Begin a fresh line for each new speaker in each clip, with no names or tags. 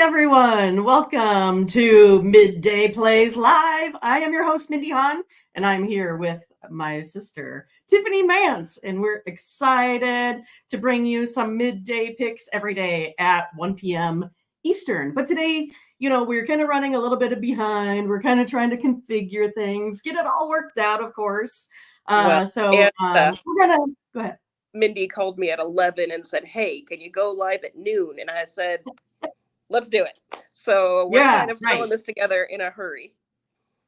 everyone. Welcome to Midday Plays Live. I am your host, Mindy, and I'm here with my sister, Tiffany Mance, and we're excited to bring you some midday picks every day at 1 p.m. Eastern. But today, we're kind of running a little bit behind. We're kind of trying to configure things, get it all worked out, of course.
Well,
So
and
we're going to go ahead.
Mindy called me at 11 and said, "Hey, can you go live at noon?" And I said, "Let's do it." So we're
Yeah,
kind of
right.
throwing this together in a hurry.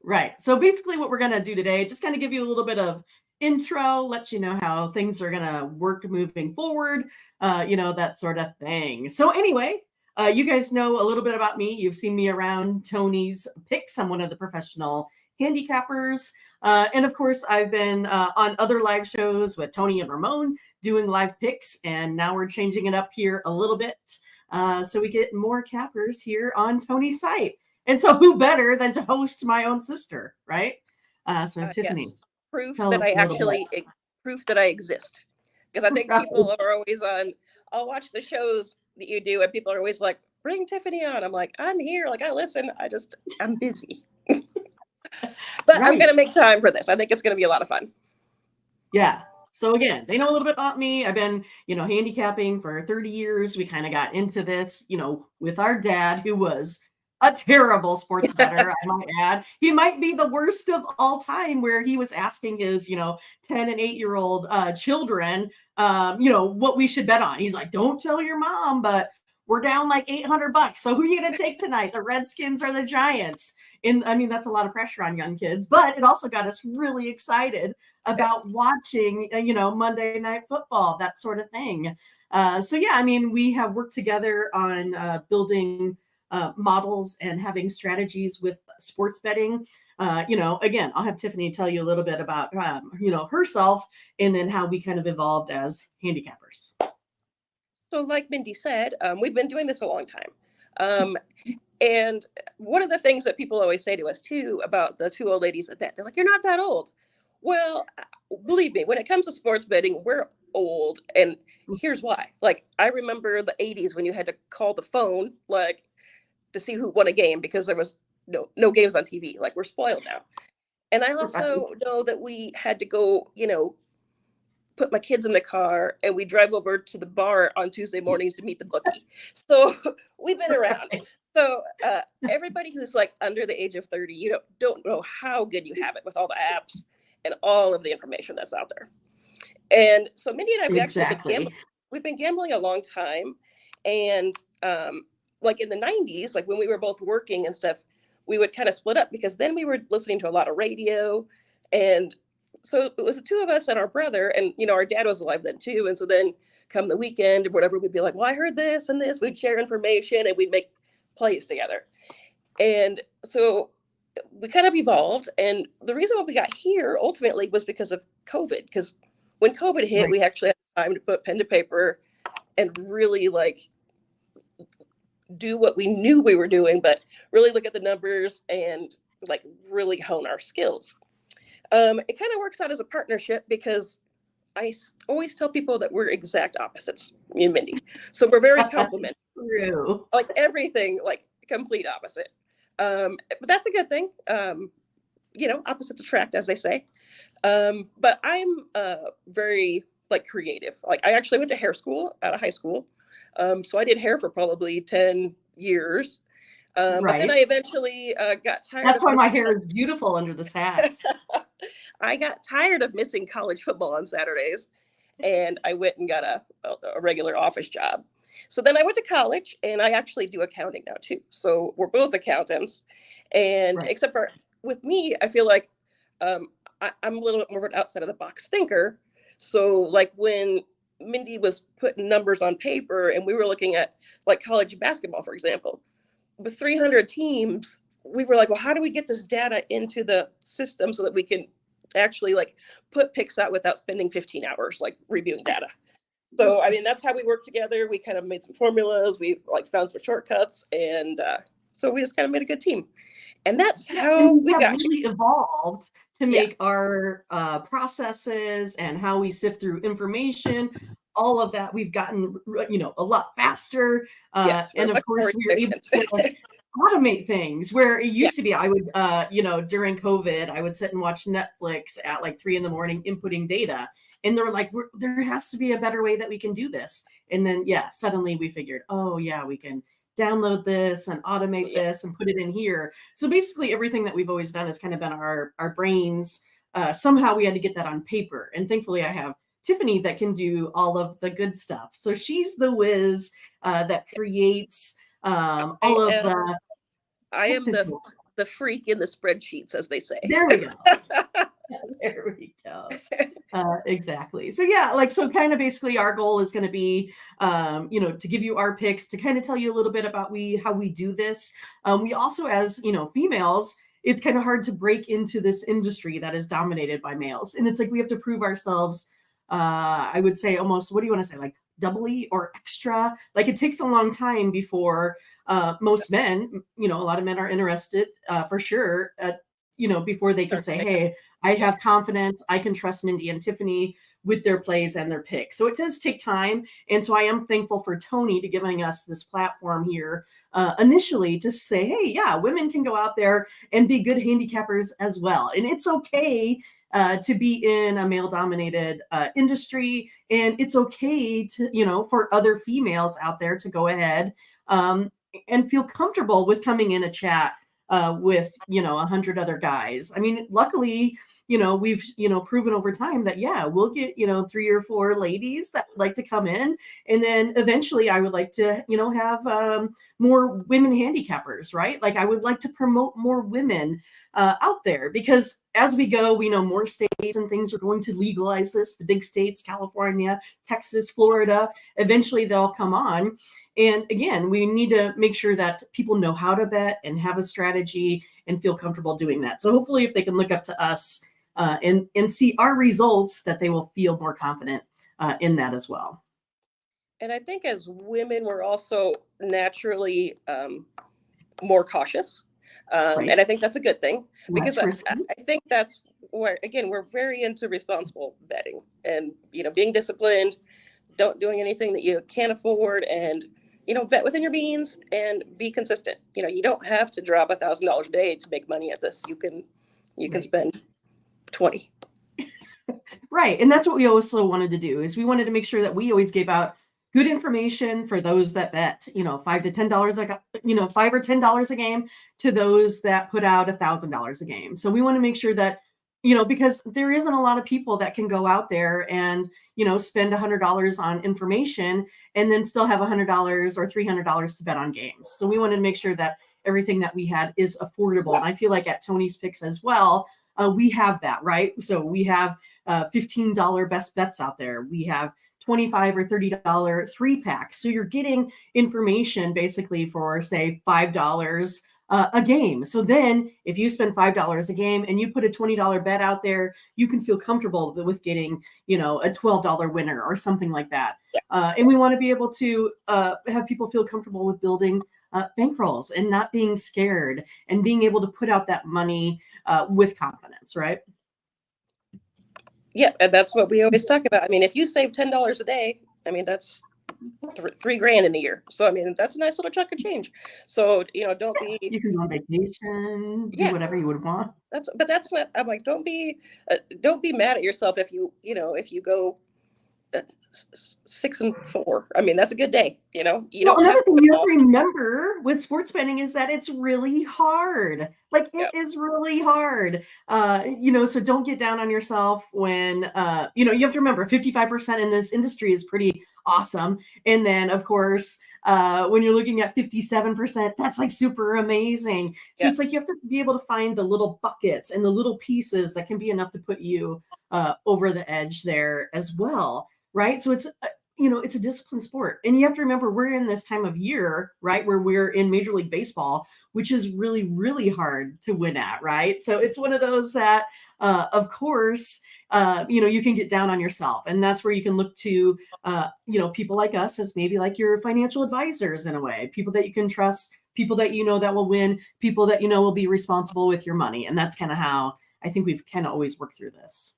Right. So basically what we're going to do today, just kind of give you a little bit of intro, let you know how things are going to work moving forward, that sort of thing. So anyway, you guys know a little bit about me. You've seen me around Tony's Picks. I'm one of the professional handicappers. And of course, I've been on other live shows with Tony and Ramon doing live picks. And now we're changing it up here a little bit. So we get more cappers here on Tony's site. And so who better than to host my own sister, right? So Tiffany,
Yes, proof
tell
that
us
I
a little
actually proof that I exist. Because I think
bit.
people are always on. I'll watch the shows that you do, and people are always like, "Bring Tiffany on." I'm like, "I'm here. Like I listen. I'm busy." But I'm
Right.
gonna make time for this. I think it's gonna be a lot of fun.
Yeah. So again, they know a little bit about me. I've been, handicapping for 30 years. We kind of got into this, with our dad, who was a terrible sports bettor, I might add. He might be the worst of all time, where he was asking his, 10 and 8-year-old children, what we should bet on. He's like, don't tell your mom, but we're down like $800. So who are you going to take tonight? The Redskins or the Giants? And I mean, that's a lot of pressure on young kids, but it also got us really excited about watching, Monday Night Football, that sort of thing. So yeah, I mean, we have worked together on building models and having strategies with sports betting. Again, I'll have Tiffany tell you a little bit about, herself, and then how we kind of evolved as handicappers.
So, like Mindy said, we've been doing this a long time. Um, and one of the things that people always say to us, too, about the two old ladies that bet, they're like, "You're not that old." Well, believe me, when it comes to sports betting, we're old. And here's why. Like, I remember the 80s when you had to call the phone, like, to see who won a game because there was no games on TV. Like, we're spoiled now. And I
Right.
also know that we had to go, put my kids in the car and we drive over to the bar on Tuesday mornings to meet the bookie. So we've been around. So everybody who's like under the age of 30, you don't know how good you have it with all the apps and all of the information that's out there. And so Mindy and I, we actually been
Exactly.
gambling. We've been gambling a long time. And like in the 90s, like when we were both working and stuff, we would kind of split up because then we were listening to a lot of radio. And so it was the two of us and our brother, and our dad was alive then too. And so then come the weekend or whatever, we'd be like, "Well, I heard this and this." We'd share information and we'd make plays together. And so we kind of evolved. And the reason why we got here ultimately was because of COVID. Because when COVID hit,
Right.
we actually had time to put pen to paper and really like do what we knew we were doing, but really look at the numbers and like really hone our skills. It kind of works out as a partnership because always tell people that we're exact opposites, me and Mindy. So we're very complementary,
True.
like everything, like complete opposite. But that's a good thing. Opposites attract, as they say. But I'm very like creative. Like I actually went to hair school out of high school. So I did hair for probably 10 years. But then I
Right.
eventually got tired
That's
of
why my
missing.
hair is beautiful under this hat.
I got tired of missing college football on Saturdays, and I went and got a regular office job. So then I went to college, and I actually do accounting now too. So we're both accountants, and
Right.
except for with me, I feel like um, I'm a little bit more of an outside of the box thinker. So like when Mindy was putting numbers on paper, and we were looking at like college basketball, for example, with 300 teams, we were like, well, how do we get this data into the system so that we can actually like put picks out without spending 15 hours like reviewing data? So I mean, that's how we worked together. We kind of made some formulas. We like found some shortcuts, and so we just kind of made a good team. And that's
Yeah,
how
and we
we
have
got here.
really evolved to
Yeah.
make our processes and how we sift through information all of that, we've gotten, a lot faster.
Yes, we're
And of
much more
course, we are able
efficient.
to automate things where it
Yeah,
used to be, I would, during COVID, I would sit and watch Netflix at like 3 a.m, inputting data. And they're like, there has to be a better way that we can do this. And then, yeah, suddenly we figured, oh, yeah, we can download this and automate
yeah,
this and put it in here. So basically, everything that we've always done has kind of been our brains. Somehow we had to get that on paper. And thankfully, I have Tiffany that can do all of the good stuff. So she's the whiz that creates
I
all of
am
the
I am
technical.
the freak in the spreadsheets, as they say.
There we go. There we go. Exactly. So yeah, like, so kind of basically our goal is going to be, to give you our picks, to kind of tell you a little bit about how we do this. We also, as females, it's kind of hard to break into this industry that is dominated by males, and it's like we have to prove ourselves. I would say almost, what do you want to say, like doubly or extra? Like it takes a long time before most men, a lot of men are interested for sure. Before they can
Start to
say,
pick up.
hey, I
Yeah.
have confidence. I can trust Mindy and Tiffany with their plays and their picks. So it does take time. And so I am thankful for Tony to giving us this platform here initially to say, hey, yeah, women can go out there and be good handicappers as well. And it's okay to be in a male dominated industry. And it's okay to, for other females out there to go ahead and feel comfortable with coming in a chat with 100 other guys. I mean, luckily, we've proven over time that, yeah, we'll get 3 or 4 ladies that would like to come in, and then eventually I would like to have more women handicappers, right? Like I would like to promote more women out there, because as we go, we know more states and things are going to legalize this. The big states, California, Texas, Florida, eventually they'll come on. And again, we need to make sure that people know how to bet and have a strategy and feel comfortable doing that. So hopefully, if they can look up to us and see our results, that they will feel more confident in that as well.
And I think as women, we're also naturally more cautious.
Right?
And I think that's a good thing, because
Less risky.
I think that's where, again, we're very into responsible betting and, being disciplined, don't doing anything that you can't afford, and, bet within your means and be consistent. You don't have to drop $1,000 a day to make money at this. You can
Right.
spend 20.
Right. And that's what we also wanted to do, is we wanted to make sure that we always gave out good information for those that bet, $5 to $10 $5 or $10 a game, to those that put out $1,000 a game. So we want to make sure that, because there isn't a lot of people that can go out there and, spend $100 on information and then still have $100 or $300 to bet on games. So we wanted to make sure that everything that we had is affordable. And I feel like at Tony's Picks as well, we have that, right? So we have $15 best bets out there. We have $25 or $30 3-packs. So you're getting information basically for, say, $5 a game. So then if you spend $5 a game and you put a $20 bet out there, you can feel comfortable with getting, a $12 winner or something like that. And we want to be able to have people feel comfortable with building bankrolls and not being scared and being able to put out that money with confidence, right?
Yeah, and that's what we always talk about. I mean, if you save $10 a day, I mean, that's $3,000 in a year. So I mean, that's a nice little chunk of change. So don't be.
You can go on vacation, do
Yeah,
whatever you would want.
that's what I'm like. Don't be mad at yourself if you go 6-4. I mean, that's a good day. You
Well,
don't have
another
to
thing
win
you have
all.
to remember with sports betting is that it's really hard. Like it
Yeah,
is really hard. So don't get down on yourself when you have to remember 55% in this industry is pretty awesome. And then of course, when you're looking at 57%, that's like super amazing. So
yeah,
it's like you have to be able to find the little buckets and the little pieces that can be enough to put you over the edge there as well. Right. So it's a disciplined sport. And you have to remember, we're in this time of year, right, where we're in Major League Baseball, which is really, really hard to win at, right? So it's one of those that, of course, you can get down on yourself. And that's where you can look to, people like us as maybe like your financial advisors in a way, people that you can trust, people that that will win, people that will be responsible with your money. And that's kind of how I think we've kind of always worked through this.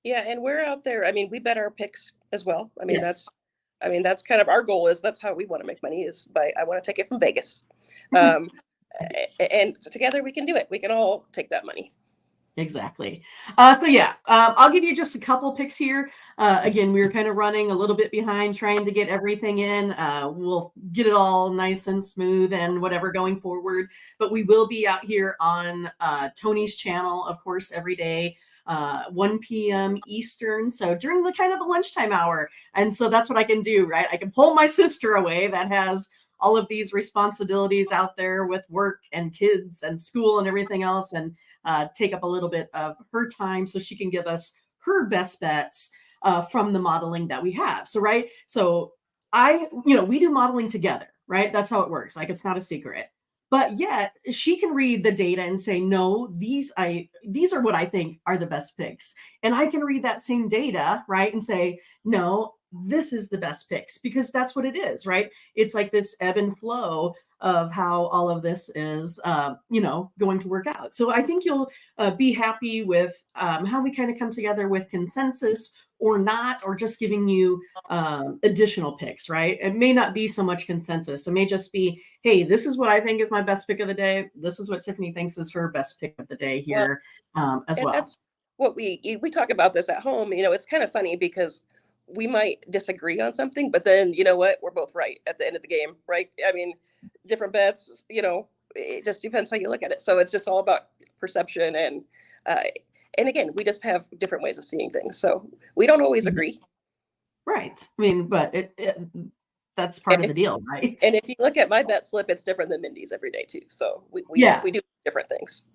yeah. And we're out there. I mean, we bet our picks as well.
Yes.
That's kind of our goal. Is that's how we want to make money, is by, I want to take it from Vegas. Um,
Right.
and together we can do it. We can all take that money.
Exactly. So yeah, I'll give you just a couple picks here. Again, we were kind of running a little bit behind trying to get everything in. We'll get it all nice and smooth and whatever going forward. But we will be out here on Tony's channel, of course, every day. 1 p.m. Eastern. So during the kind of the lunchtime hour. And so that's what I can do, right? I can pull my sister away that has all of these responsibilities out there with work and kids and school and everything else, and take up a little bit of her time so she can give us her best bets from the modeling that we have. So, right. So we do modeling together, right? That's how it works. Like, it's not a secret. But yet she can read the data and say, no, these are what I think are the best picks. And I can read that same data, right, and say, no, this is the best picks, because that's what it is, right? It's like this ebb and flow of how all of this is, going to work out. So I think you'll be happy with how we kind of come together with consensus or not, or just giving you additional picks, right? It may not be so much consensus. It may just be, hey, this is what I think is my best pick of the day. This is what Tiffany thinks is her best pick of the day
Well,
here as
and
well.
that's what we talk about this at home. It's kind of funny because we might disagree on something, but then you know what? We're both right at the end of the game, right? Different bets. It just depends how you look at it. So it's just all about perception, uh, and again, we just have different ways of seeing things. So we don't always
Mhm.
agree.
Right. I mean, but that's part
And
of
if
the deal, right?
and if you look at my bet slip, it's different than Mindy's every day too. So we
Yeah.
we do different things.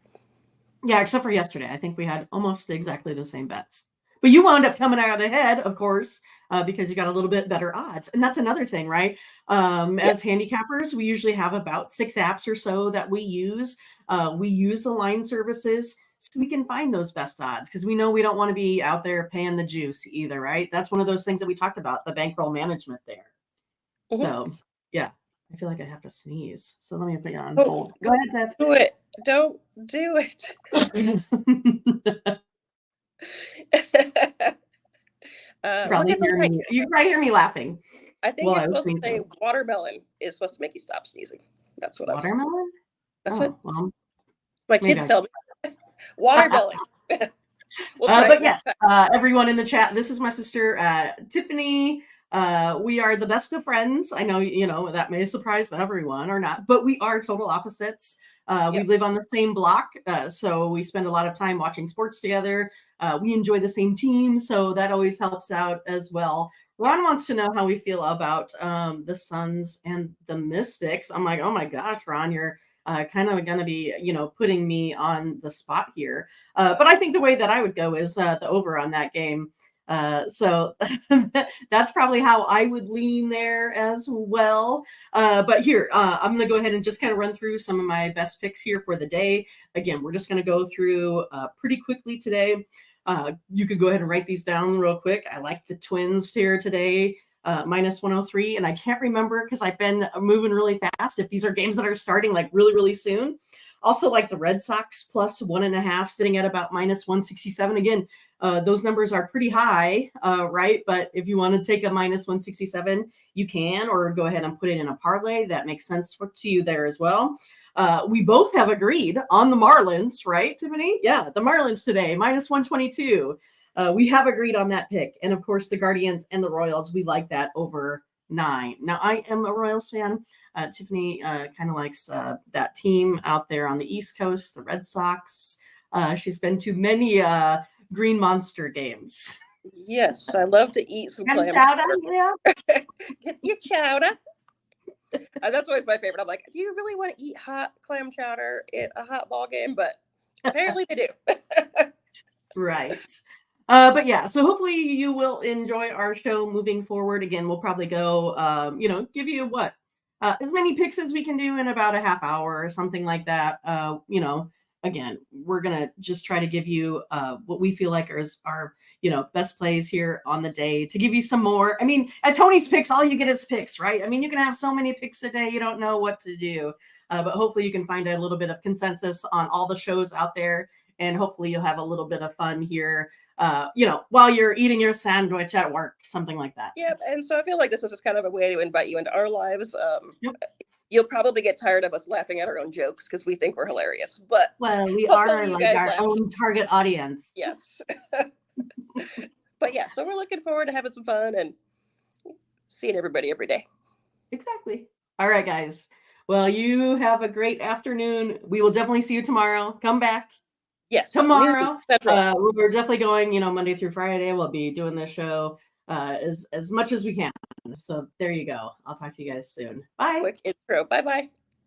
Yeah, except for yesterday. I think we had almost exactly the same bets. But you wound up coming out ahead, of course, because you got a little bit better odds. And that's another thing, right?
Yeah.
As handicappers, we usually have about 6 apps or so that we use. We use the line services so we can find those best odds, because we know we don't want to be out there paying the juice either, right? That's one of those things that we talked about, the bankroll management there.
Mhm.
So, yeah, I feel like I have to sneeze. So let me put you on
Oh,
hold. Go ahead,
do it. Don't do it.
Ted.
Look
Probably
at the
hear
light.
me. You probably hear me laughing
I think
while
you're
I was
supposed to say
sneezing.
watermelon is supposed to make you stop sneezing. That's what I was.
Watermelon?
That's what
Oh, well,
my
maybe
kids
I
tell me. Watermelon. We'll try
But
it
yes,
next time.
everyone in the chat, this is my sister, Tiffany. We are the best of friends. I know, that may surprise everyone or not, but we are total opposites. We
Yep.
live on the same block, so we spend a lot of time watching sports together. We enjoy the same team, so that always helps out as well.
Yep.
Ron wants to know how we feel about the Suns and the Mystics. I'm like, oh my gosh, Ron, you're kind of going to be, putting me on the spot here. But I think the way that I would go is the over on that game. So that's probably how I would lean there as well. But here, I'm going to go ahead and just kind of run through some of my best picks here for the day. Again, we're just going to go through pretty quickly today. You could go ahead and write these down real quick. I like the Twins here today. Minus 103, and I can't remember because I've been moving really fast if these are games that are starting like really, really soon. Also, like the Red Sox plus 1.5, sitting at about minus 167. Again, those numbers are pretty high, right? But if you want to take a minus 167, you can, or go ahead and put it in a parlay. That makes sense to you there as well. We both have agreed on the Marlins, right, Tiffany? Yeah, the Marlins today, minus 122. We have agreed on that pick. And of course, the Guardians and the Royals, we like that over 9. Now, I am a Royals fan. Tiffany kind of likes that team out there on the East Coast, the Red Sox. She's been to many Green Monster games.
Yes, I love to eat some
Got
clam
chowder,
chowder.
yeah.
Get your chowder. That's always my favorite. I'm like, do you really want to eat hot clam chowder at a hot ball game? But apparently they do.
Right. But yeah, so hopefully you will enjoy our show moving forward. Again, we'll probably go, give you what? As many picks as we can do in about a half hour or something like that. Again, we're going to just try to give you what we feel like is our, best plays here on the day to give you some more. I mean, at Tony's picks, all you get is picks, right? I mean, you can have so many picks a day, you don't know what to do. But hopefully you can find a little bit of consensus on all the shows out there. And hopefully you'll have a little bit of fun here while you're eating your sandwich at work, something like that.
Yep. And so I feel like this is just kind of a way to invite you into our lives.
Yep.
You'll probably get tired of us laughing at our own jokes because we think we're hilarious, but
Well, we
hopefully
are
you
like
guys
our
laugh.
own target audience.
Yes. But yeah, so we're looking forward to having some fun and seeing everybody every day.
Exactly. All right, guys. Well, you have a great afternoon. We will definitely see you tomorrow. Come back
Yes.
tomorrow.
Central.
We're definitely going, Monday through Friday. We'll be doing this show as much as we can. So there you go. I'll talk to you guys soon. Bye.
Quick intro. Bye bye.